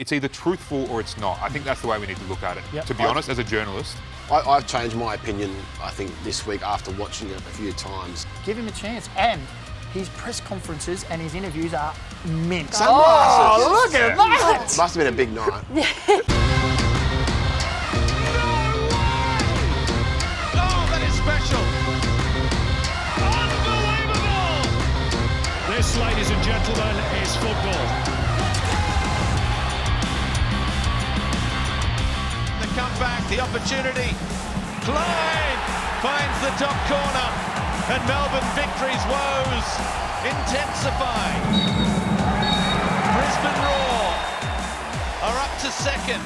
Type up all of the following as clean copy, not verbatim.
it's either truthful or it's not. I think that's the way we need to look at it. Yep. To be honest, as a journalist. I've changed my opinion, I think, this week after watching it a few times. Give him a chance. And his press conferences and his interviews are mint. Sunglasses. Oh, look at that! Must have been a big night. Oh, that is special. Unbelievable! This, ladies and gentlemen, is football. The comeback, the opportunity. Klein finds the top corner, and Melbourne victory's woes intensify. Brisbane Roar are up to second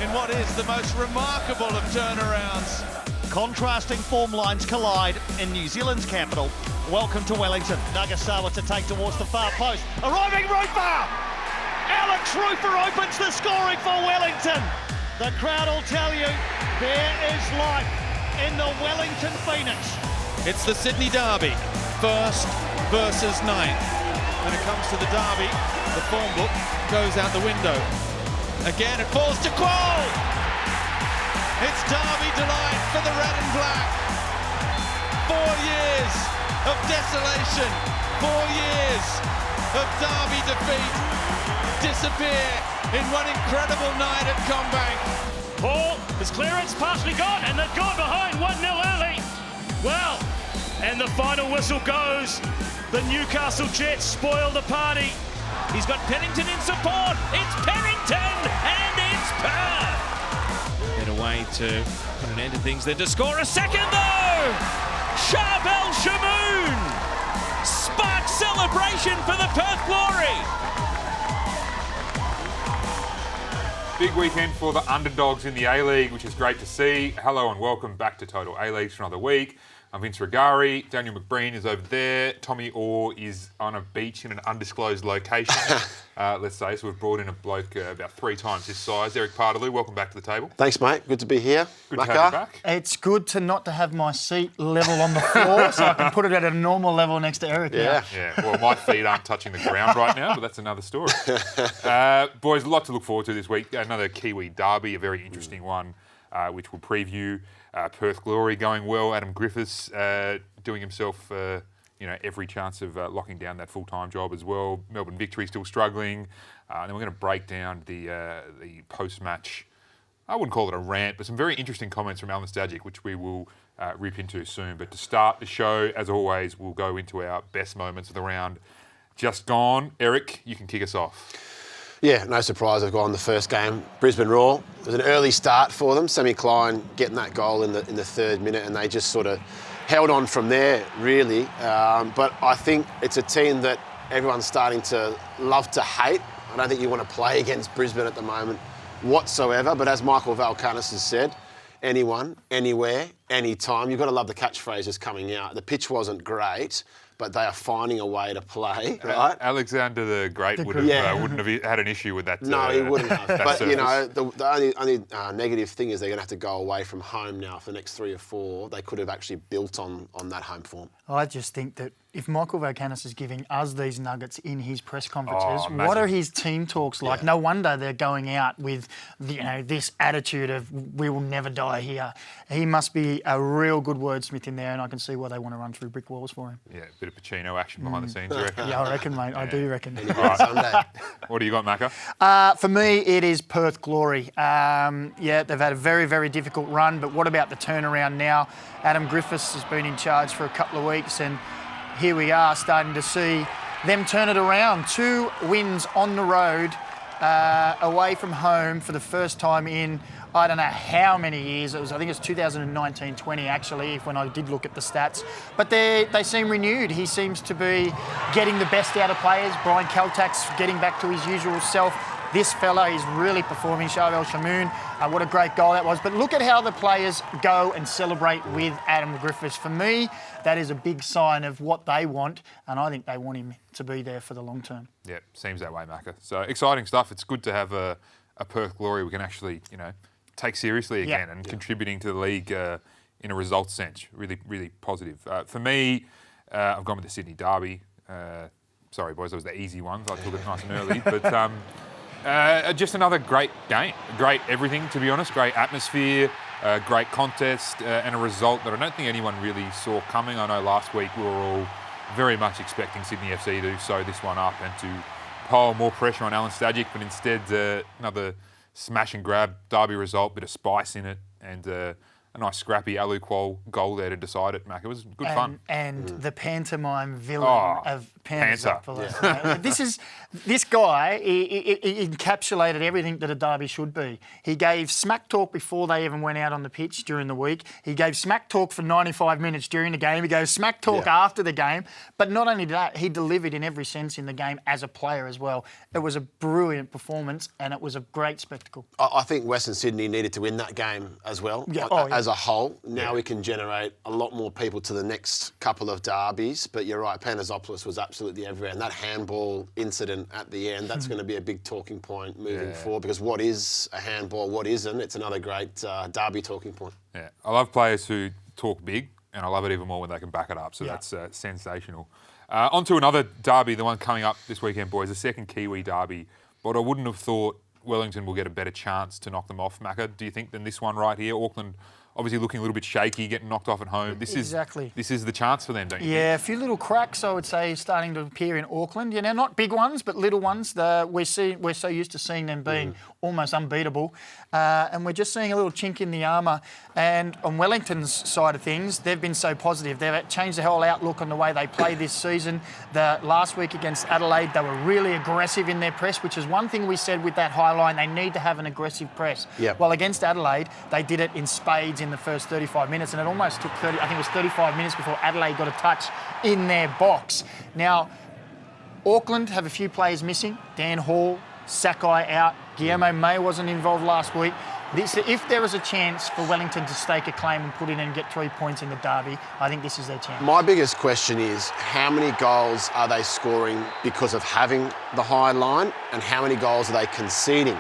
in what is the most remarkable of turnarounds. Contrasting form lines collide in New Zealand's capital. Welcome to Wellington. Nagasawa to take towards the far post. Arriving Rufer! Alex Rufer opens the scoring for Wellington. The crowd will tell you there is life in the Wellington Phoenix. It's the Sydney Derby, first versus ninth. When it comes to the Derby, the form book goes out the window. Again, it falls to Quoll. It's Derby delight for the red and black. 4 years of desolation, 4 years of Derby defeat disappear in one incredible night at Combank. Paul, his clearance partially gone, and they've gone behind 1-0 early. Well, and the final whistle goes. The Newcastle Jets spoil the party. He's got Pennington in support. It's Pennington, and it's Perth. In a way to put an end to things, then to score a second though. Charbel Shamoon sparks celebration for the Perth Glory. Big weekend for the underdogs in the A-League, which is great to see. Hello and welcome back to Total A-League for another week. I'm Vince Rugari. Daniel McBreen is over there. Tommy Orr is on a beach in an undisclosed location, let's say. So we've brought in a bloke about 3 times his size. Erik Paartalu, welcome back to the table. Thanks, mate. Good to be here. Good to have you back. It's good to not to have my seat level on the floor, so I can put it at a normal level next to Erik. Yeah. Yeah, well, my feet aren't touching the ground right now, but that's another story. Boys, a lot to look forward to this week. Another Kiwi Derby, a very interesting one, which we'll preview. Perth Glory going well. Adam Griffiths doing himself, every chance of locking down that full-time job as well. Melbourne Victory still struggling. And then we're going to break down the post-match. I wouldn't call it a rant, but some very interesting comments from Alen Stajcic, which we will rip into soon. But to start the show, as always, we'll go into our best moments of the round just gone. Erik, you can kick us off. Yeah, no surprise they've gone the first game. Brisbane Roar. It was an early start for them. Sammy Klein getting that goal in the 3rd minute, and they just sort of held on from there, really. But I think it's a team that everyone's starting to love to hate. I don't think you want to play against Brisbane at the moment whatsoever. But as Michael Valkanis has said, anyone, anywhere, anytime. You've got to love the catchphrases coming out. The pitch wasn't great, but they are finding a way to play, right? Alexander the Great wouldn't have had an issue with that. No, he wouldn't have. But, surface. the only negative thing is they're going to have to go away from home now for the next 3 or 4. They could have actually built on that home form. I just think that if Michael Valkanis is giving us these nuggets in his press conferences, imagine. what are his team talks like? Yeah. No wonder they're going out with this attitude of we will never die here. He must be a real good wordsmith in there, and I can see why they want to run through brick walls for him. Yeah, a bit of Pacino action behind the scenes, you reckon? Yeah, I reckon, mate. I do reckon. Sunday. What do you got, Macca? For me, it is Perth Glory. They've had a very, very difficult run, but what about the turnaround now? Adam Griffiths has been in charge for a couple of weeks, and here we are starting to see them turn it around. 2 wins on the road, away from home for the first time in I don't know how many years. I think it's 2019-20 actually, when I did look at the stats. But they seem renewed. He seems to be getting the best out of players. Brian Kaltak's getting back to his usual self. This fella is really performing. Charbel Shamoon, what a great goal that was. But look at how the players go and celebrate with Adam Griffiths. For me, that is a big sign of what they want, and I think they want him to be there for the long term. Yeah, seems that way, Macca. So exciting stuff. It's good to have a Perth Glory we can actually, take seriously again and contributing to the league in a results sense. Really, really positive. For me, I've gone with the Sydney Derby. Sorry, boys, that was the easy ones. I took it nice and early. But Just another great game. Great everything, to be honest. Great atmosphere, great contest, and a result that I don't think anyone really saw coming. I know last week we were all very much expecting Sydney FC to sew this one up and to pile more pressure on Alen Stajcic, but instead another smash and grab derby result, bit of spice in it, and a nice scrappy Alu goal there to decide it, Mac. It was good fun. And the pantomime villain of Panther. This guy, he encapsulated everything that a derby should be. He gave smack talk before they even went out on the pitch during the week. He gave smack talk for 95 minutes during the game. He gave smack talk after the game. But not only that, he delivered in every sense in the game as a player as well. It was a brilliant performance and it was a great spectacle. I think Western Sydney needed to win that game as well. As a whole. Now we can generate a lot more people to the next couple of derbies. But you're right, Panazopoulos was absolutely everywhere. And that handball incident at the end, that's going to be a big talking point moving forward, because what is a handball, what isn't? It's another great derby talking point. Yeah, I love players who talk big, and I love it even more when they can back it up. So that's sensational. On to another derby, the one coming up this weekend, boys, the second Kiwi derby. But I wouldn't have thought Wellington will get a better chance to knock them off, Macca, do you think, than this one right here? Auckland obviously looking a little bit shaky, getting knocked off at home. This is the chance for them, don't you think? Yeah, a few little cracks, I would say, starting to appear in Auckland. You know, not big ones, but little ones. We're so used to seeing them being almost unbeatable. And we're just seeing a little chink in the armour. And on Wellington's side of things, they've been so positive. They've changed the whole outlook on the way they play this season. The last week against Adelaide, they were really aggressive in their press, which is one thing we said with that high line. They need to have an aggressive press. Yep. Well, against Adelaide, they did it in spades in the first 35 minutes, and it almost took 35 minutes before Adelaide got a touch in their box. Now, Auckland have a few players missing. Dan Hall, Sakai out. Guillermo May wasn't involved last week. If there was a chance for Wellington to stake a claim and put in and get 3 points in the derby, I think this is their chance. My biggest question is, how many goals are they scoring because of having the high line, and how many goals are they conceding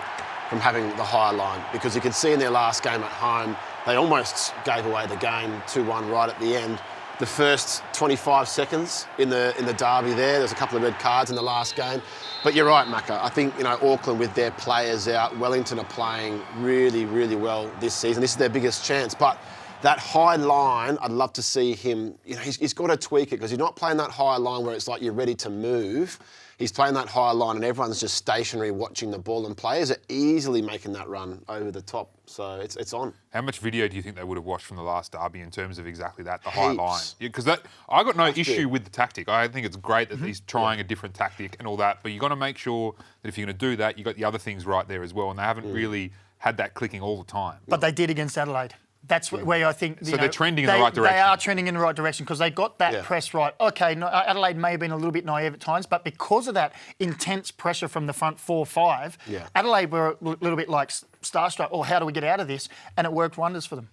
from having the high line? Because you can see in their last game at home, they almost gave away the game 2-1 right at the end. The first 25 seconds in the derby there's a couple of red cards in the last game. But you're right, Macca. I think, Auckland with their players out, Wellington are playing really, really well this season. This is their biggest chance. But that high line, I'd love to see him, he's got to tweak it, because he's not playing that high line where it's like you're ready to move. He's playing that high line and everyone's just stationary watching the ball, and players are easily making that run over the top. So it's on. How much video do you think they would have watched from the last derby in terms of exactly that, the high line? Because I got no issue with the tactic. I think it's great that he's trying a different tactic and all that, but you've got to make sure that if you're going to do that, you've got the other things right there as well, and they haven't really had that clicking all the time. But they did against Adelaide. That's where I think... So they're trending in the right direction. They are trending in the right direction because they got that press right. OK, Adelaide may have been a little bit naive at times, but because of that intense pressure from the front 4-5, Adelaide were a little bit like starstruck, how do we get out of this? And it worked wonders for them.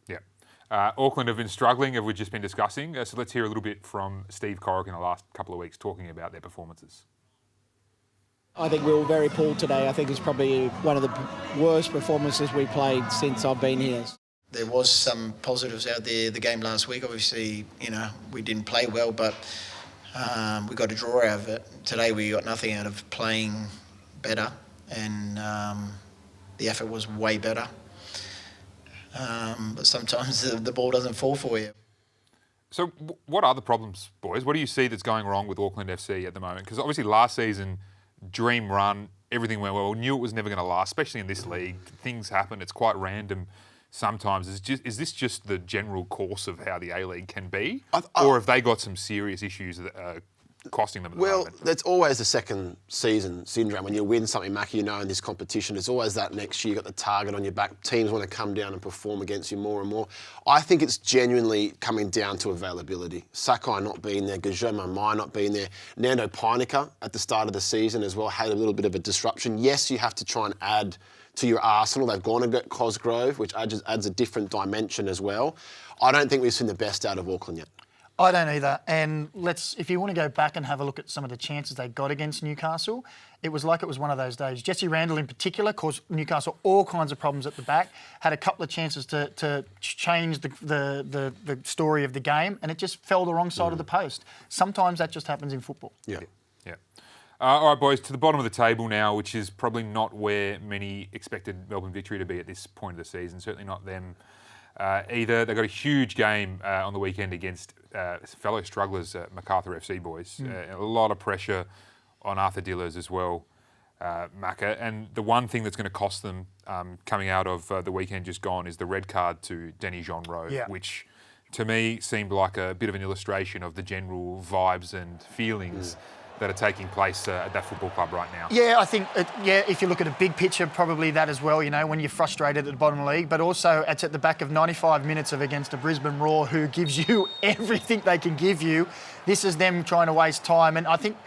Yeah. Auckland have been struggling, as we've just been discussing. So let's hear a little bit from Steve Corrick in the last couple of weeks talking about their performances. I think we were very poor today. I think it's probably one of the worst performances we played since I've been here. There was some positives out there the game last week. Obviously, we didn't play well, but we got a draw out of it. Today we got nothing out of playing better, and the effort was way better. But sometimes the ball doesn't fall for you. So what are the problems, boys? What do you see that's going wrong with Auckland FC at the moment? Because obviously last season, dream run, everything went well. We knew it was never going to last, especially in this league. Things happen. It's quite random. Sometimes is this just the general course of how the A-League can be, or have they got some serious issues that are costing them at the moment? That's always the second season syndrome. When you win something, Mackie, in this competition, it's always that next year you got the target on your back. Teams want to come down and perform against you more and more. I think it's genuinely coming down to availability. Sakai not being there, Guillermo Mai not being there, Nando Peinica at the start of the season as well had a little bit of a disruption. Yes, you have to try and add to your arsenal. They've gone and got Cosgrove, which adds a different dimension as well. I don't think we've seen the best out of Auckland yet. I don't either. And if you want to go back and have a look at some of the chances they got against Newcastle, it was like it was one of those days. Jesse Randall in particular caused Newcastle all kinds of problems at the back, had a couple of chances to change the story of the game, and it just fell the wrong side of the post. Sometimes that just happens in football. Yeah. All right, boys, to the bottom of the table now, which is probably not where many expected Melbourne Victory to be at this point of the season. Certainly not them either. They got a huge game on the weekend against fellow strugglers, Macarthur FC boys. A lot of pressure on Arthur Dillers as well, Macca. And the one thing that's going to cost them coming out of the weekend just gone is the red card to Denny Jeanreau, which to me seemed like a bit of an illustration of the general vibes and feelings that are taking place at that football club right now. Yeah, I think, if you look at a big picture, probably that as well, you know, when you're frustrated at the bottom of the league, but also it's at the back of 95 minutes of against a Brisbane Roar who gives you everything they can give you. This is them trying to waste time, and I think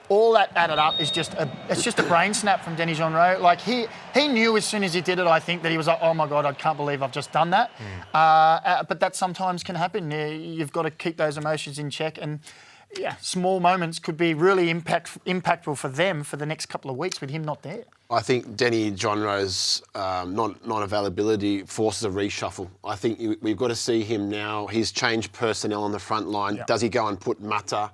all that added up is just a brain snap from Denny Jeanreau. Like, he knew as soon as he did it, I think, that he was like, oh my God, I can't believe I've just done that. But that sometimes can happen. You've got to keep those emotions in check, and small moments could be really impactful for them for the next couple of weeks with him not there. I think Denny Jeanreau's non-availability forces a reshuffle. I think we've got to see him now. He's changed personnel on the front line. Does he go and put Mata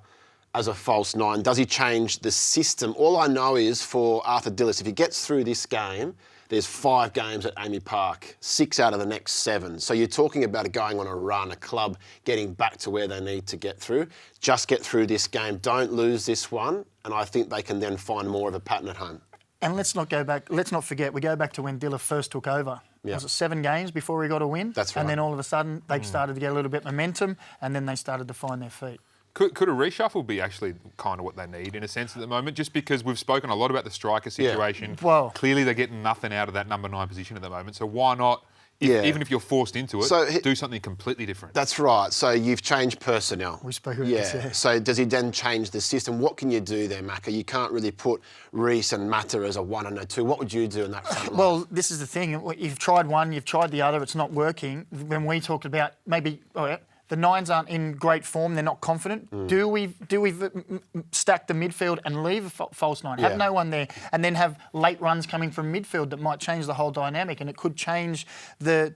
as a false nine? Does he change the system? All I know is for Arthur Dillers, if he gets through this game, there's 5 games at Amy Park, 6 out of the next 7. So you're talking about going on a run, a club getting back to where they need to get through. Just get through this game. Don't lose this one. And I think they can then find more of a pattern at home. And let's not forget, we go back to when Diller first took over. Was it 7 games before he got a win? That's right. And then all of a sudden, they started to get a little bit of momentum, and then they started to find their feet. Could a reshuffle be actually kind of what they need in a sense at the moment? Just because we've spoken a lot about the striker situation. Well, clearly they're getting nothing out of that number 9 position at the moment. So why not, even if you're forced into it, do something completely different? That's right. So you've changed personnel. We spoke about this, So does he then change the system? What can you do there, Macca? You can't really put Reece and Mata as a 1 and a 2. What would you do in that front line? Well, this is the thing. You've tried one, you've tried the other. It's not working. When we talked about maybe... the Nines aren't in great form. They're not confident. Do we stack the midfield and leave a false 9? Have no one there, and then have late runs coming from midfield that might change the whole dynamic, and it could change the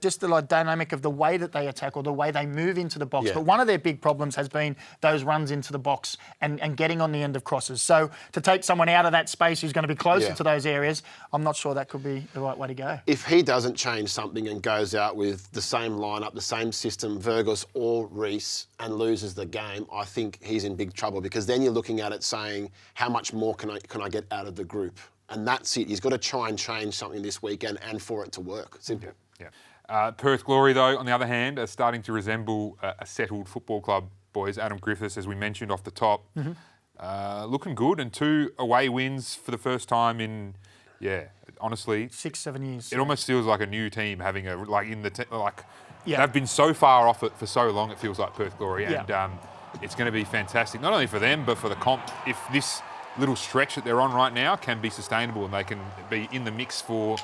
dynamic of the way that they attack or the way they move into the box. But one of their big problems has been those runs into the box and getting on the end of crosses. So to take someone out of that space who's going to be closer to those areas, I'm not sure that could be the right way to go. If he doesn't change something and goes out with the same lineup, the same system, Virgos or Reece, and loses the game, I think he's in big trouble, because then you're looking at it saying, how much more can I get out of the group? And that's it. He's got to try and change something this weekend and for it to work. Simple. Perth Glory, though, on the other hand, are starting to resemble a settled football club, boys. Adam Griffiths, as we mentioned off the top, looking good, and 2 away wins for the first time in, honestly, 6-7 years. It almost feels like a new team having they've been so far off it for so long, it feels like Perth Glory. And it's going to be fantastic, not only for them, but for the comp. If this little stretch that they're on right now can be sustainable and they can be in the mix for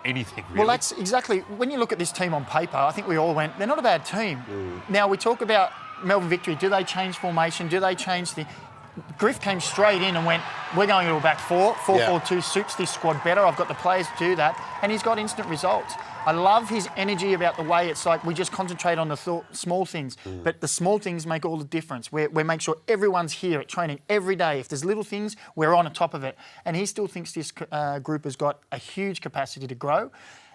anything, really. Well, that's exactly... When you look at this team on paper, I think we all went, they're not a bad team. Now, we talk about Melbourne Victory. Do they change formation? Do they change the... Griff came straight in and went, we're going to a back 4. 4-4-2 suits this squad better. I've got the players to do that. And he's got instant results. I love his energy about the way it's like we just concentrate on the small things. But the small things make all the difference. We make sure everyone's here at training every day. If there's little things, we're on top of it. And he still thinks this group has got a huge capacity to grow.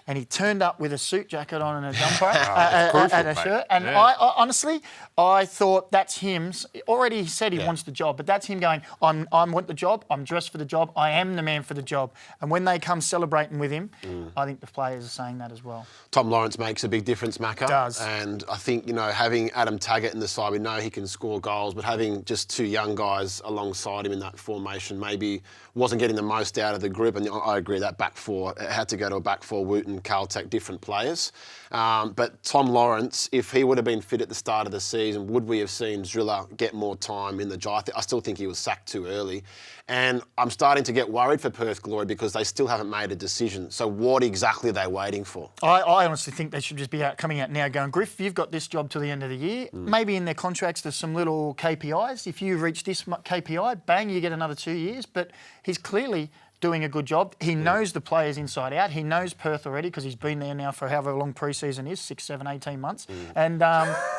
And he turned up with a suit jacket on and a jumper and a shirt. And I honestly, I thought that's him. Already he said he wants the job, but that's him going, I want the job, I'm dressed for the job, I am the man for the job. And when they come celebrating with him, I think the players are saying that as well. Tom Lawrence makes a big difference, Macca. Does. And I think, having Adam Taggart in the side, we know he can score goals, but having just 2 young guys alongside him in that formation maybe wasn't getting the most out of the group. And I agree, that back 4, it had to go to a back 4, Wooten, Caltech, different players. But Tom Lawrence, if he would have been fit at the start of the season, would we have seen Driller get more time in the job? I still think he was sacked too early. And I'm starting to get worried for Perth Glory because they still haven't made a decision. So what exactly are they waiting for? I honestly think they should just be coming out now going, Griff, you've got this job till the end of the year. Maybe in their contracts there's some little KPIs. If you reach this KPI, bang, you get another 2 years. But he's clearly doing a good job. He knows the players inside out. He knows Perth already because he's been there now for however long pre-season is, 6, 7, 18 months. And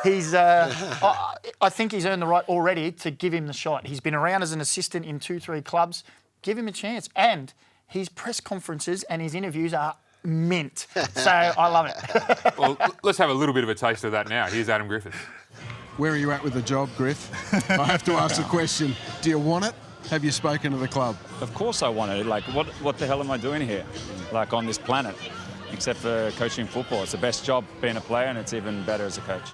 he's, I think he's earned the right already to give him the shot. He's been around as an assistant in 2, 3 clubs. give him a chance. And his press conferences and his interviews are mint. So I love it. Well, let's have a little bit of a taste of that now. Here's Adam Griffiths. Where are you at with the job, Griff? I have to ask the question, do you want it? Have you spoken to the club? Of course I want it. Like, what the hell am I doing here? Like, on this planet? Except for coaching football. It's the best job being a player, and it's even better as a coach.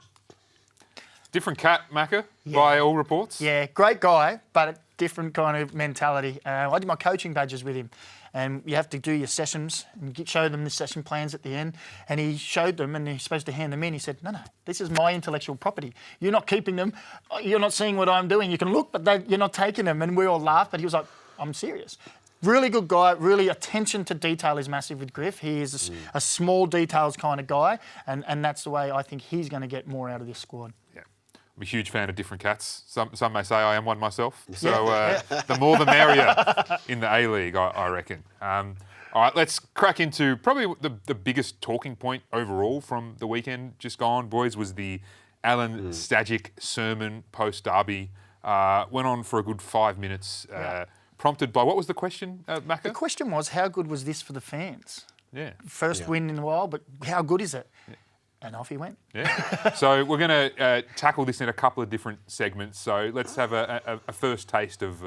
Different cat, Macca, by all reports. Yeah, great guy, but a different kind of mentality. I did my coaching badges with him, and you have to do your sessions and show them the session plans at the end. And he showed them, and he's supposed to hand them in. He said, no, this is my intellectual property. You're not keeping them. You're not seeing what I'm doing. You can look, but you're not taking them. And we all laughed, but he was like, I'm serious. Really good guy, really attention to detail is massive with Griff. He is a small details kind of guy, and that's the way I think he's going to get more out of this squad. I'm a huge fan of different cats. Some may say I am one myself. So the more the merrier in the A-League, I reckon. All right, let's crack into probably the biggest talking point overall from the weekend just gone, boys, was the Alen Stajcic sermon post-derby. Went on for a good 5 minutes, prompted by, what was the question, Macca? The question was, how good was this for the fans? Yeah. First win in a while, but how good is it? Yeah. And off he went. Yeah. So we're going to tackle this in a couple of different segments. So let's have a first taste of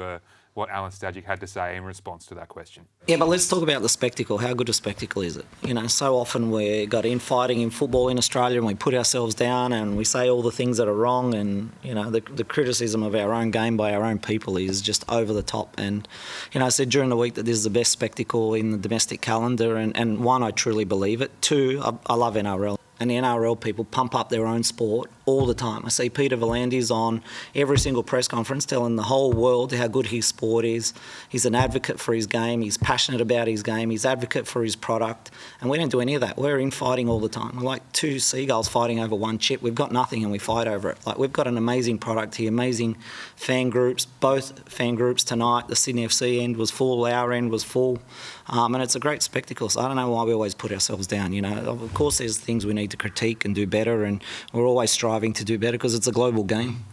what Alen Stajcic had to say in response to that question. Yeah, but let's talk about the spectacle. How good a spectacle is it? You know, so often we got infighting in football in Australia and we put ourselves down and we say all the things that are wrong, and, you know, the criticism of our own game by our own people is just over the top. And, you know, I said during the week that this is the best spectacle in the domestic calendar, and one, I truly believe it. Two, I love NRL. And the NRL people pump up their own sport all the time. I see Peter V'landys on every single press conference telling the whole world how good his sport is. He's an advocate for his game. He's passionate about his game. He's advocate for his product. And we don't do any of that. We're infighting all the time. We're like two seagulls fighting over one chip. We've got nothing and we fight over it. Like, we've got an amazing product here, amazing fan groups, both fan groups tonight. The Sydney FC end was full, our end was full. And it's a great spectacle. So I don't know why we always put ourselves down. You know, of course there's things we need to critique and do better, and we're always striving to do better because it's a global game.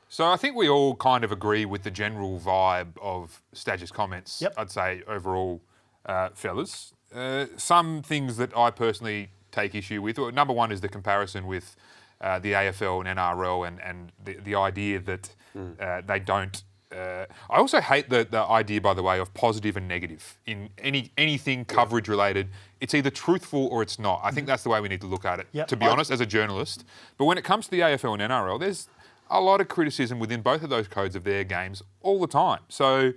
So I think we all kind of agree with the general vibe of Staj's comments, I'd say, overall, fellas. Some things that I personally take issue with, number one is the comparison with the AFL and NRL and the idea that they don't... I also hate the idea, by the way, of positive and negative in anything coverage related. It's either truthful or it's not. I think that's the way we need to look at it, to be honest, as a journalist. But when it comes to the AFL and NRL, there's a lot of criticism within both of those codes of their games all the time. So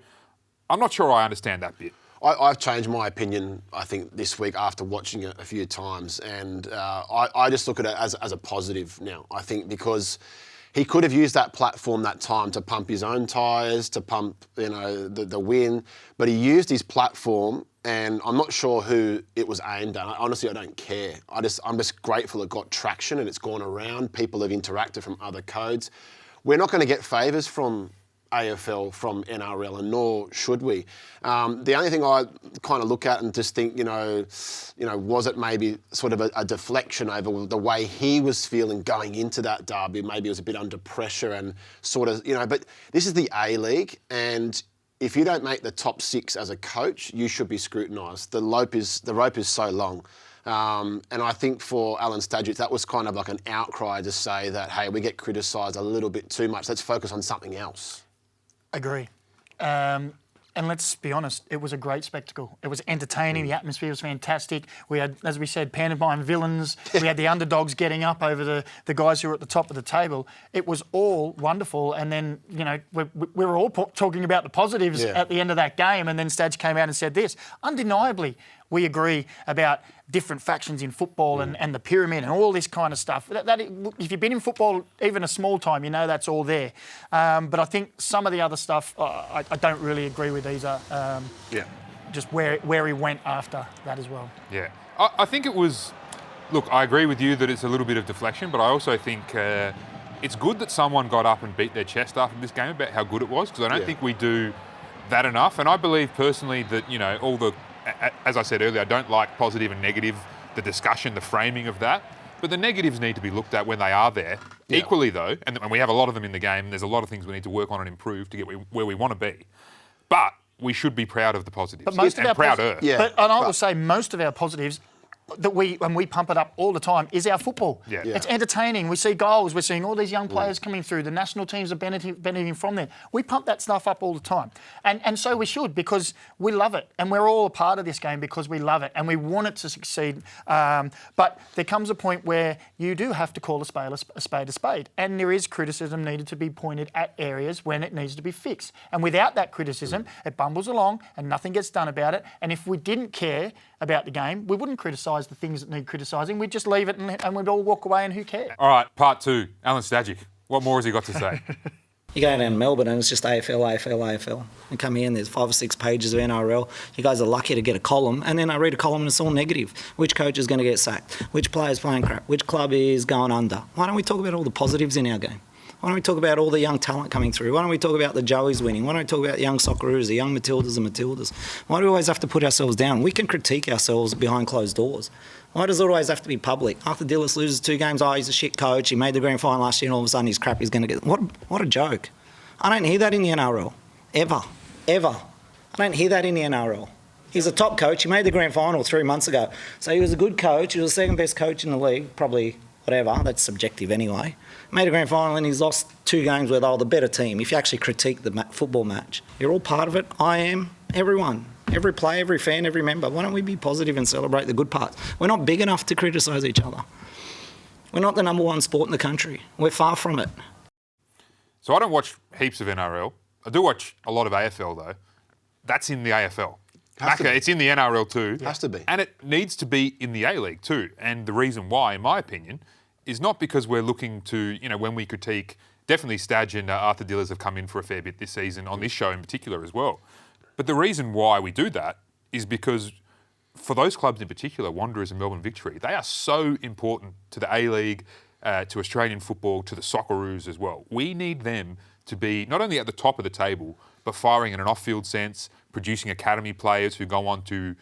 I'm not sure I understand that bit. I've changed my opinion, I think, this week after watching it a few times. And I just look at it as a positive now, I think, because... he could have used that platform, that time, to pump his own tyres, to pump, you know, the win. But he used his platform, and I'm not sure who it was aimed at. Honestly, I don't care. I'm just grateful it got traction and it's gone around. People have interacted from other codes. We're not going to get favours from AFL, from NRL, and nor should we. The only thing I kind of look at and just think, you know, was it maybe sort of a deflection over the way he was feeling going into that derby? Maybe it was a bit under pressure and sort of, you know, but this is the A-League, and if you don't make the top six as a coach, you should be scrutinised. The rope is so long. And I think for Alen Stajcic, that was kind of like an outcry to say that, hey, we get criticised a little bit too much. Let's focus on something else. Agree. And let's be honest, it was a great spectacle. It was entertaining. The atmosphere was fantastic. We had, as we said, pantomime villains. We had the underdogs getting up over the guys who were at the top of the table. It was all wonderful. And then, you know, we were all talking about the positives at the end of that game. And then Staj came out and said this. Undeniably, we agree about different factions in football and the pyramid and all this kind of stuff. If you've been in football, even a small time, you know that's all there. But I think some of the other stuff, I don't really agree with either. Just where he went after that as well. Yeah. I think it was... Look, I agree with you that it's a little bit of deflection, but I also think it's good that someone got up and beat their chest after this game about how good it was, because I don't think we do that enough. And I believe personally that, you know, all the... As I said earlier, I don't like positive and negative, the discussion, the framing of that. But the negatives need to be looked at when they are there. Yeah. Equally, though, and we have a lot of them in the game, there's a lot of things we need to work on and improve to get where we want to be. But we should be proud of the positives. But most of our prouder. But I will say most of our positives that we pump it up all the time is our football. Yeah. It's entertaining. We see goals. We're seeing all these young players coming through. The national teams are benefiting from them. We pump that stuff up all the time. And so we should, because we love it. And we're all a part of this game because we love it and we want it to succeed. But there comes a point where you do have to call a spade a spade. And there is criticism needed to be pointed at areas when it needs to be fixed. And without that criticism, it bumbles along and nothing gets done about it. And if we didn't care about the game, we wouldn't criticise the things that need criticising. We'd just leave it and we'd all walk away and who cares? All right, part 2, Alen Stajcic. What more has he got to say? You go down to Melbourne and it's just AFL. And come here and there's 5 or 6 pages of NRL. You guys are lucky to get a column, and then I read a column and it's all negative. Which coach is going to get sacked? Which player's playing crap? Which club is going under? Why don't we talk about all the positives in our game? Why don't we talk about all the young talent coming through? Why don't we talk about the Joeys winning? Why don't we talk about the young Socceroos, the young Matildas and Matildas? Why do we always have to put ourselves down? We can critique ourselves behind closed doors. Why does it always have to be public? Arthur Dillis loses 2 games, he's a shit coach, he made the grand final last year and all of a sudden he's crap, he's going to get... What a joke. I don't hear that in the NRL. Ever. I don't hear that in the NRL. He's a top coach, he made the grand final 3 months ago. So he was a good coach, he was the second best coach in the league, probably whatever, that's subjective anyway. Made a grand final and he's lost 2 games where they were the better team. If you actually critique the football match, you're all part of it. I am. Everyone. Every player, every fan, every member. Why don't we be positive and celebrate the good parts? We're not big enough to criticise each other. We're not the number 1 sport in the country. We're far from it. So I don't watch heaps of NRL. I do watch a lot of AFL though. That's in the AFL. Macca, it's in the NRL too. Has to be. And it needs to be in the A-League too. And the reason why, in my opinion, is not because we're looking to, when we critique, definitely Staj and Arthur Dillis have come in for a fair bit this season, on this show in particular as well. But the reason why we do that is because for those clubs in particular, Wanderers and Melbourne Victory, they are so important to the A-League, to Australian football, to the Socceroos as well. We need them to be not only at the top of the table, but firing in an off-field sense, producing academy players who go on to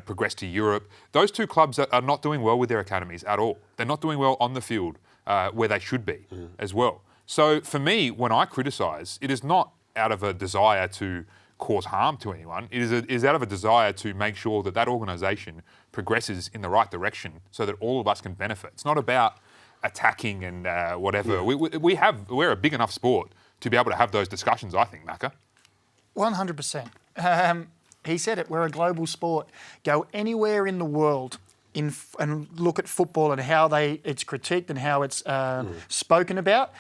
progress to Europe. Those 2 clubs are not doing well with their academies at all. They're not doing well on the field where they should be as well. So for me, when I criticise, it is not out of a desire to cause harm to anyone. It is out of a desire to make sure that that organisation progresses in the right direction so that all of us can benefit. It's not about attacking and whatever. Yeah. We're a big enough sport to be able to have those discussions, I think, Macca. 100%. He said it, we're a global sport. Go anywhere in the world and look at football and how it's critiqued and how it's spoken about.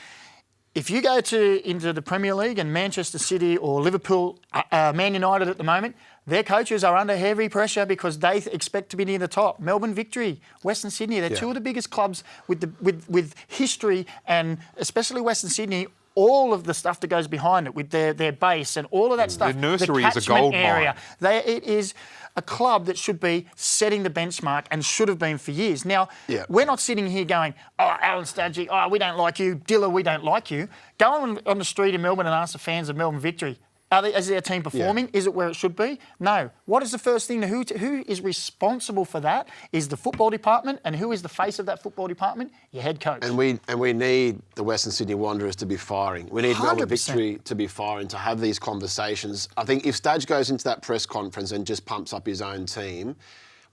If you go into the Premier League and Manchester City or Liverpool, Man United at the moment, their coaches are under heavy pressure because they expect to be near the top. Melbourne Victory, Western Sydney, they're 2 of the biggest clubs with history, and especially Western Sydney, all of the stuff that goes behind it with their base and all of that stuff. The nursery the is a gold area. mine. It is a club that should be setting the benchmark and should have been for years. Now, we're not sitting here going, Alen Stajcic, we don't like you. Dilla, we don't like you. Go on the street in Melbourne and ask the fans of Melbourne Victory, is their team performing? Yeah. Is it where it should be? No. What is the first thing? Who is responsible for that is the football department, and who is the face of that football department? Your head coach. And we need the Western Sydney Wanderers to be firing. We need 100%. Melbourne Victory to be firing, to have these conversations. I think if Staj goes into that press conference and just pumps up his own team,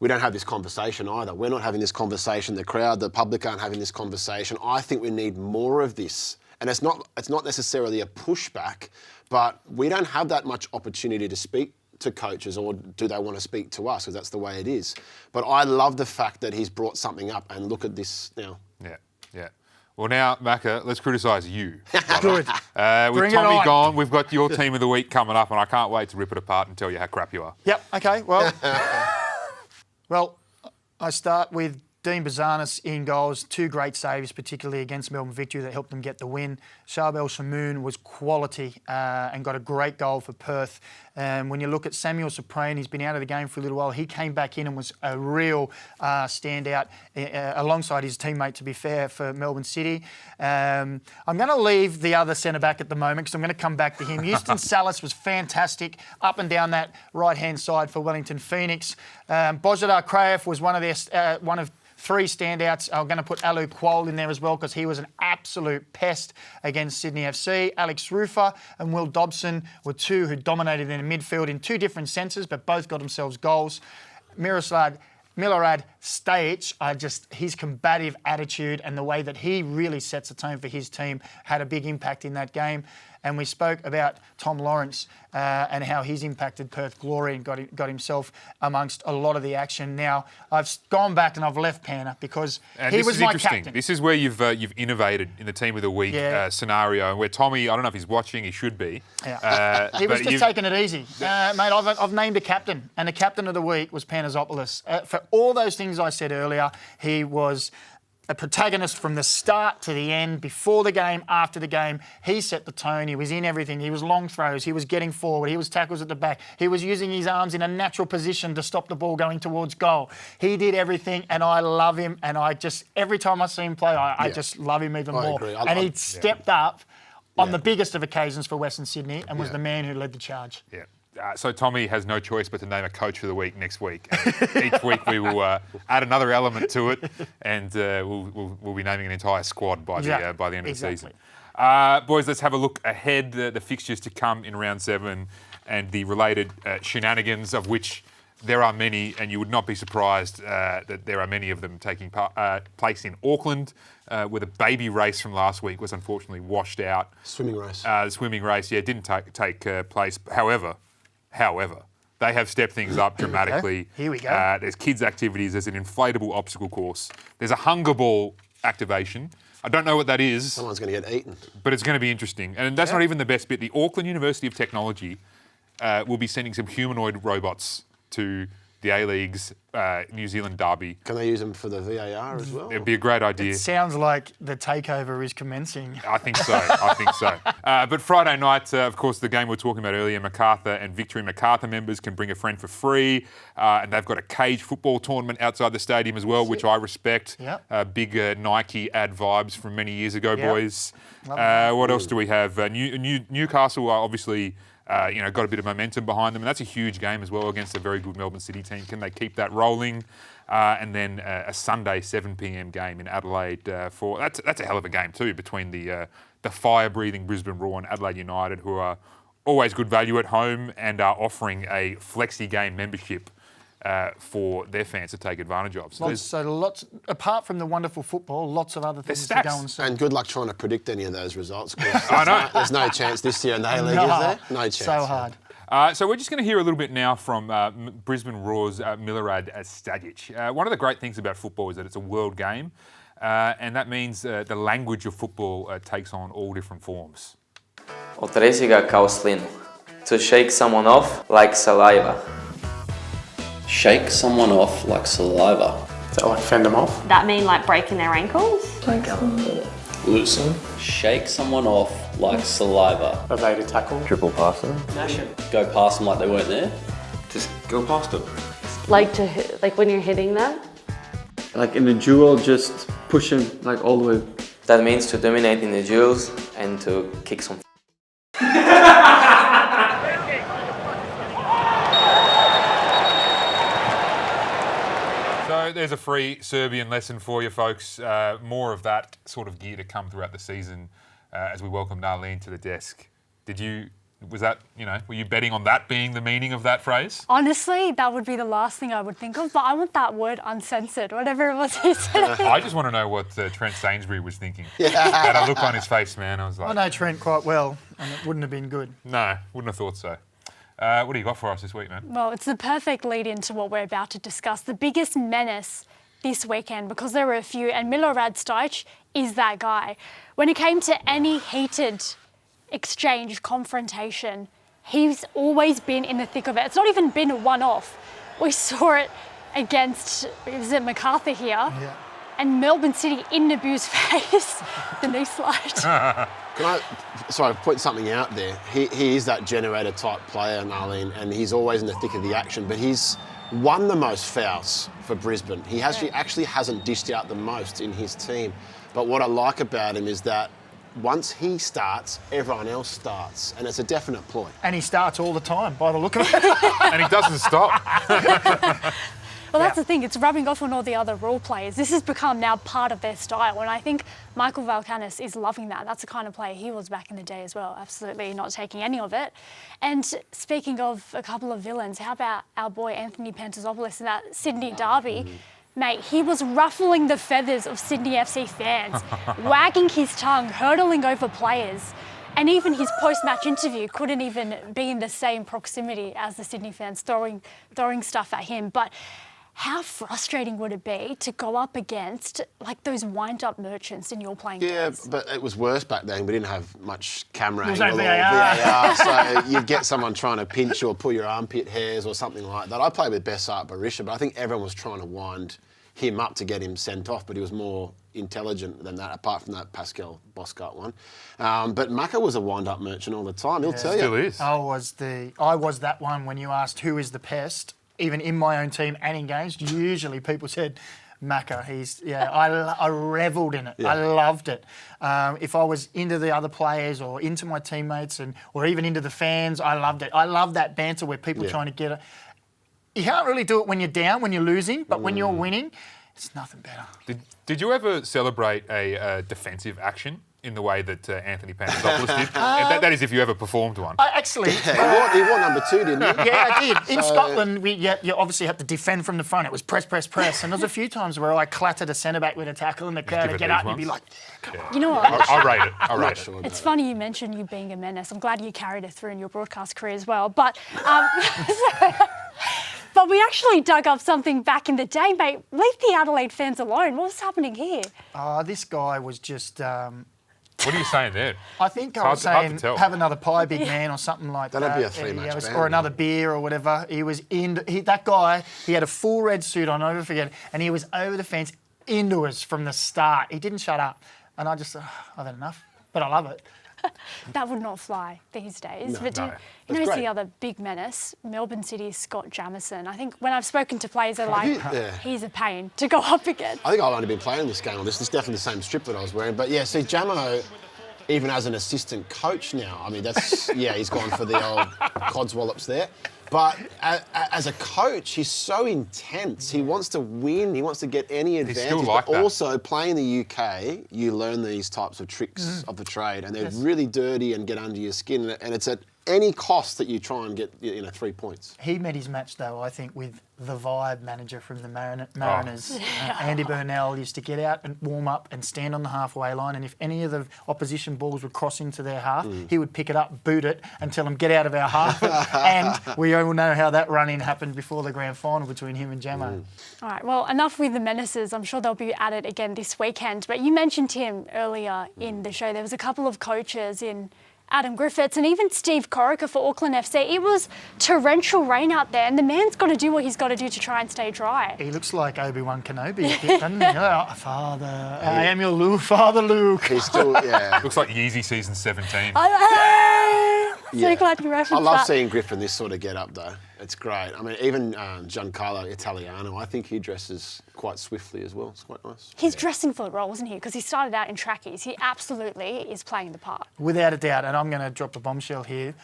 we don't have this conversation either. We're not having this conversation. The crowd, the public aren't having this conversation. I think we need more of this. And it's not necessarily a pushback, but we don't have that much opportunity to speak to coaches, or do they want to speak to us? Because that's the way it is. But I love the fact that he's brought something up, and look at this now. Yeah. Well, now, Macca, let's criticise you. Good. With Tommy gone, we've got your team of the week coming up, and I can't wait to rip it apart and tell you how crap you are. Yep, okay, well, I start with Dean Bazanis in goals, 2 great saves, particularly against Melbourne Victory that helped them get the win. Charbel Shamoon was quality and got a great goal for Perth. When you look at Samuel Soprane, he's been out of the game for a little while. He came back in and was a real standout alongside his teammate, to be fair, for Melbourne City. I'm going to leave the other centre-back at the moment because I'm going to come back to him. Houston Salas was fantastic up and down that right-hand side for Wellington Phoenix. Bozidar Kraev was one of 3 standouts. I'm going to put Alu Kuol in there as well because he was an absolute pest against Sydney FC. Alex Rufer and Will Dobson were 2 who dominated in the midfield in 2 different senses, but both got themselves goals. Milorad Stajić, his combative attitude and the way that he really sets the tone for his team had a big impact in that game. And we spoke about Tom Lawrence and how he's impacted Perth Glory and got himself amongst a lot of the action. Now, I've gone back and I've left Panna because he was my captain. This is where you've innovated in the Team of the Week scenario, where Tommy, I don't know if he's watching, he should be. Yeah. He was just taking it easy. Mate, I've named a captain, and the captain of the week was Panazopoulos. For all those things I said earlier, he was a protagonist from the start to the end, before the game, after the game. He set the tone. He was in everything. He was long throws. He was getting forward. He was tackles at the back. He was using his arms in a natural position to stop the ball going towards goal. He did everything, and I love him. And every time I see him play, I just love him even more. Agree. And he stepped up on the biggest of occasions for Western Sydney and was the man who led the charge. Yeah. So Tommy has no choice but to name a coach for the week next week. Each week we will add another element to it, and we'll be naming an entire squad by the end of the season. Boys, let's have a look ahead. The fixtures to come in round 7 and the related shenanigans, of which there are many, and you would not be surprised that there are many of them taking place in Auckland, where the baby race from last week was unfortunately washed out. Swimming race. The swimming race, didn't take place. However, they have stepped things up dramatically. Okay. Here we go. There's kids' activities. There's an inflatable obstacle course. There's a hunger ball activation. I don't know what that is. Someone's going to get eaten. But it's going to be interesting. And that's not even the best bit. The Auckland University of Technology will be sending some humanoid robots to the A-League's New Zealand derby. Can they use them for the VAR as well? It'd be a great idea. It sounds like the takeover is commencing. I think so. But Friday night, of course, the game we were talking about earlier, Macarthur and Victory. Macarthur members can bring a friend for free, and they've got a cage football tournament outside the stadium as well, which I respect. Yep. Big Nike ad vibes from many years ago, boys. What else do we have? Newcastle are obviously... got a bit of momentum behind them, and that's a huge game as well against a very good Melbourne City team. Can they keep that rolling? And then a Sunday 7 p.m. game in Adelaide that's a hell of a game too, between the fire-breathing Brisbane Roar and Adelaide United, who are always good value at home and are offering a flexi game membership for their fans to take advantage of. Lots, apart from the wonderful football, lots of other things to go and see. And good luck trying to predict any of those results. I know. There's no chance this year in the A-League, is there? No chance. So hard. So we're just going to hear a little bit now from Brisbane Roar's Milorad Stajić. One of the great things about football is that it's a world game, and that means the language of football takes on all different forms. Otresi ga kao slinu. To shake someone off like saliva. Shake someone off like saliva. Is that like fend them off? That mean like breaking their ankles? Loosen. Shake someone off like saliva. Evade a tackle. Triple pass them. Mash him. Go past them like they weren't there. Just go past them. Like when you're hitting them? Like in a duel, just push them like all the way. That means to dominate in the duels and to kick some. So there's a free Serbian lesson for you folks. More of that sort of gear to come throughout the season as we welcome Nalin to the desk. Were you betting on that being the meaning of that phrase? Honestly, that would be the last thing I would think of, but I want that word uncensored, whatever it was he said. I just want to know what Trent Sainsbury was thinking. Had a look on his face, man. I was like... I know Trent quite well, and it wouldn't have been good. No, wouldn't have thought so. What do you got for us this week, man? Well, it's the perfect lead into what we're about to discuss. The biggest menace this weekend, because there were a few, and Milorad Stajić is that guy. When it came to any heated exchange, confrontation, he's always been in the thick of it. It's not even been a one-off. We saw it against, was it Macarthur here? Yeah. And Melbourne City in Nabu's face, the knee slide. Can I point something out there? He is that generator type player, Nalin, and he's always in the thick of the action, but he's won the most fouls for Brisbane. He actually hasn't dished out the most in his team. But what I like about him is that once he starts, everyone else starts, and it's a definite ploy. And he starts all the time, by the look of it. And he doesn't stop. Well, that's the thing. It's rubbing off on all the other role players. This has become now part of their style, and I think Michael Valkanis is loving that. That's the kind of player he was back in the day as well. Absolutely not taking any of it. And speaking of a couple of villains, how about our boy Anthony Pantasopoulos in that Sydney derby? Mate, he was ruffling the feathers of Sydney FC fans, wagging his tongue, hurtling over players. And even his post-match interview couldn't even be in the same proximity as the Sydney fans throwing stuff at him. But how frustrating would it be to go up against like those wind-up merchants in your playing days? But it was worse back then. We didn't have much camera There was angle no or VAR. VAR, so you'd get someone trying to pinch or pull your armpit hairs or something like that. I played with Bessart Berisha, but I think everyone was trying to wind him up to get him sent off, but he was more intelligent than that, apart from that Pascal Boscart one. But Maka was a wind-up merchant all the time, he'll tell you. Still is. I was that one when you asked who is the pest, even in my own team and in games, usually people said Maka. I revelled in it. Yeah. I loved it. If I was into the other players or into my teammates or even into the fans, I loved it. I love that banter where people are trying to get it. You can't really do it when you're down, when you're losing, but when you're winning, it's nothing better. Did you ever celebrate a defensive action in the way that Anthony Pantasopoulos did? And that is if you ever performed one. Actually... he won number 2, didn't he? Yeah, I did. In Scotland, you obviously had to defend from the front. It was press, press, press. And there was a few times where I clattered a centre-back with a tackle and the crowd would get up and you'd be like, come on. You know what? I'll rate it. It's funny you mentioned you being a menace. I'm glad you carried it through in your broadcast career as well. But... But we actually dug up something back in the day, mate. Leave the Adelaide fans alone. What was happening here? This guy was just... What are you saying there? I think I was saying have another pie, big man, or something like that. That'd be a three-match ban. Or another beer or whatever. He was that guy, he had a full red suit on, I'll never forget it, and he was over the fence into us from the start. He didn't shut up. And I just, I've had enough. But I love it. That would not fly these days. No, but no. You know, the other big menace, Melbourne City's Scott Jamieson. I think when I've spoken to players, they're like, he's a pain to go up against. I think I've only been playing this game. This is definitely the same strip that I was wearing. But yeah, see, Jamo, even as an assistant coach now, I mean, that's, he's gone for the old codswallops there. But as a coach, he's so intense. He wants to win. He wants to get any advantage. Still like but that. also, playing in the UK, you learn these types of tricks of the trade, and they're really dirty and get under your skin. And it's at any cost that you try and get 3 points. He met his match, though, I think, with the vibe manager from the Mariners. Andy Burnell used to get out and warm up and stand on the halfway line, and if any of the opposition balls would cross into their half, he would pick it up, boot it, and tell them, get out of our half. And we all know how that run-in happened before the grand final between him and Jamo. All right, well, enough with the menaces. I'm sure they'll be at it again this weekend. But you mentioned him earlier in the show. There was a couple of coaches in Adam Griffiths and even Steve Corica for Auckland FC. It was torrential rain out there, and the man's got to do what he's got to do to try and stay dry. He looks like Obi-Wan Kenobi, doesn't he? Oh, Father, I am your Luke, Father Luke. He's still, Looks like Yeezy season 17. So glad you referenced that. I love seeing Griffin this sort of get-up, though. It's great. I mean, even Giancarlo Italiano, I think he dresses quite swiftly as well. It's quite nice. He's dressing for the role, wasn't he? Because he started out in trackies. He absolutely is playing the part. Without a doubt, and I'm going to drop a bombshell here.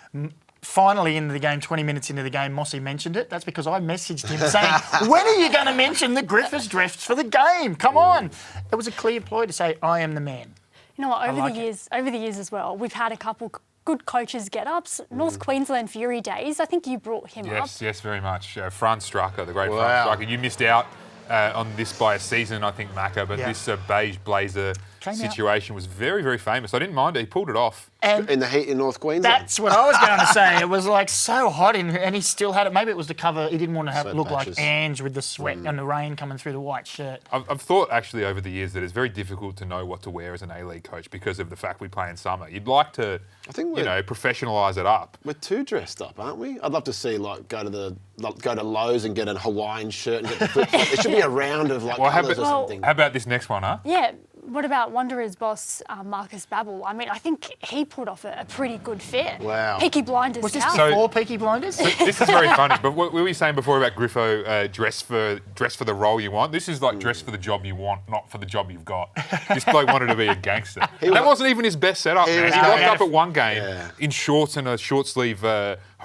Finally, into the game, 20 minutes into the game, Mossy mentioned it. That's because I messaged him saying, when are you going to mention the Griffiths dress for the game? Come on. It was a clear ploy to say, I am the man. You know what, over the years as well, we've had a couple good coaches get-ups. North Queensland Fury days, I think you brought him up. Yes, very much. Franz Strucker, the great Franz Strucker. You missed out on this by a season, I think, Macca, but this beige blazer situation was very, very famous. I didn't mind it. He pulled it off. And in the heat in North Queensland. That's what I was going to say. It was like so hot and he still had it. Maybe it was the cover. He didn't want to look like Ange with the sweat and the rain coming through the white shirt. I've thought actually over the years that it's very difficult to know what to wear as an A-League coach because of the fact we play in summer. You'd like to, professionalise it up. We're too dressed up, aren't we? I'd love to see go to Lowe's and get a Hawaiian shirt and get the flip. There should be a round of colours or something. How about this next one, huh? Yeah. What about Wanderers boss Marcus Babbel? I mean, I think he pulled off a pretty good fit. Wow. Peaky Blinders. Was this before Peaky Blinders? This is very funny. But what were we saying before about Griffo dress for the role you want? This is like dress for the job you want, not for the job you've got. This bloke wanted to be a gangster. That wasn't even his best setup, man. He rocked up at one game in shorts and a short sleeve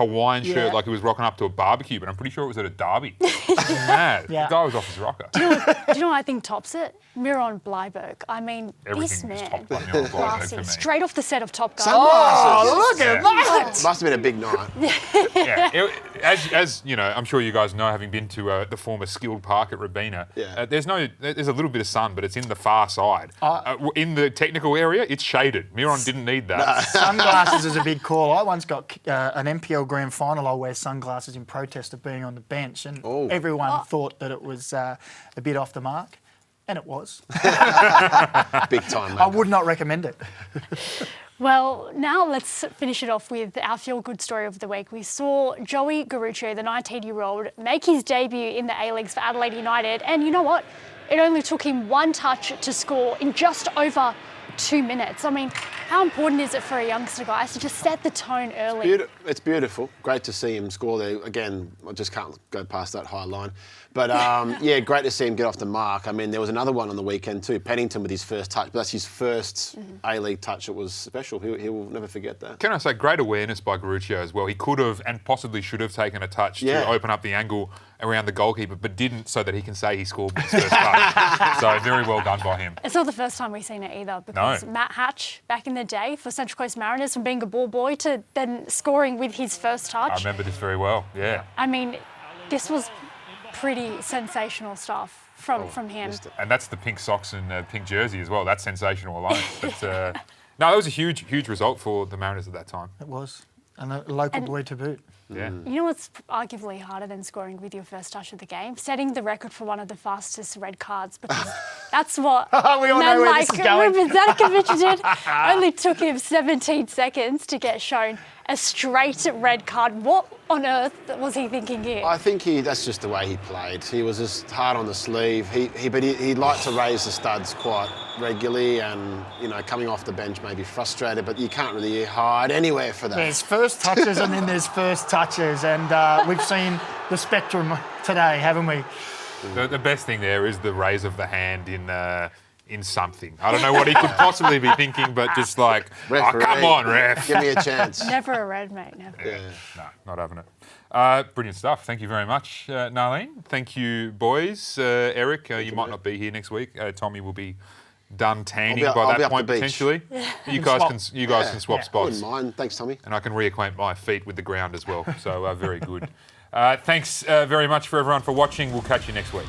Hawaiian shirt Yeah. like he was rocking up to a barbecue, but I'm pretty sure it was at a derby. Mad. Yeah. The guy was off his rocker. Do you know what I think tops it? Miron Bleiberg. I mean, Everything this is man. topped by Miron Bleiberg Classy. for me. Straight off the set of Top Gun. Sunglasses. Oh, look at that! Must have been a big night. Yeah, as you know, I'm sure you guys know, having been to the former Skilled Park at Robina, Yeah. there's a little bit of sun, but it's in the far side. In the technical area, it's shaded. Miron didn't need that. Sunglasses is a big call. I once got an NPL Grand Final. I'll wear sunglasses in protest of being on the bench, and everyone thought that it was a bit off the mark. And it was. Big time, mate. I would not recommend it. Well, now let's finish it off with our feel-good story of the week. We saw Joey Garuccio, the 19-year-old, make his debut in the A-Leagues for Adelaide United. And you know what? It only took him one touch to score in just over 2 minutes. I mean, how important is it for a youngster, guys, to just set the tone early? It's beautiful. Great to see him score there. Again, I just can't go past that high line. But, yeah, great to see him get off the mark. I mean, there was another one on the weekend too, Pennington with his first touch. But that's his first A-League touch. It was special. He will never forget that. Can I say, great awareness by Garuccio as well. He could have and possibly should have taken a touch to open up the angle around the goalkeeper, but didn't, so that he can say he scored with his first touch. So very well done by him. It's not the first time we've seen it either, because Matt Hatch, back in the day, for Central Coast Mariners, from being a ball boy to then scoring with his first touch. I remember this very well, yeah. I mean, this was pretty sensational stuff from him. And that's the pink socks and pink jersey as well. That's sensational alone. But, no, that was a huge result for the Mariners at that time. It was. And a local boy to boot. Yeah. You know what's arguably harder than scoring with your first touch of the game? Setting the record for one of the fastest red cards, because that's what We all know where this is going. Ruben Zadakovic did. Only took him 17 seconds to get shown a straight red card. What on earth was he thinking here? I think that's just the way he played. He was just hard on the sleeve. But he liked to raise the studs quite regularly, and coming off the bench maybe frustrated. But you can't really hide anywhere for that. There's first touches and then there's first touches, and we've seen the spectrum today, haven't we? The best thing there is the raise of the hand in something. I don't know what he could possibly be thinking, but just like, Referee, come on, ref. Give me a chance. Never a red, mate, never. Yeah. No, not having it. Brilliant stuff. Thank you very much, Nalin. Thank you, boys. Erik, you might not be here next week. Tommy will be done tanning by that point, potentially. You guys can swap spots. I wouldn't mind. Thanks, Tommy. And I can reacquaint my feet with the ground as well. So very good. Thanks very much for everyone for watching. We'll catch you next week.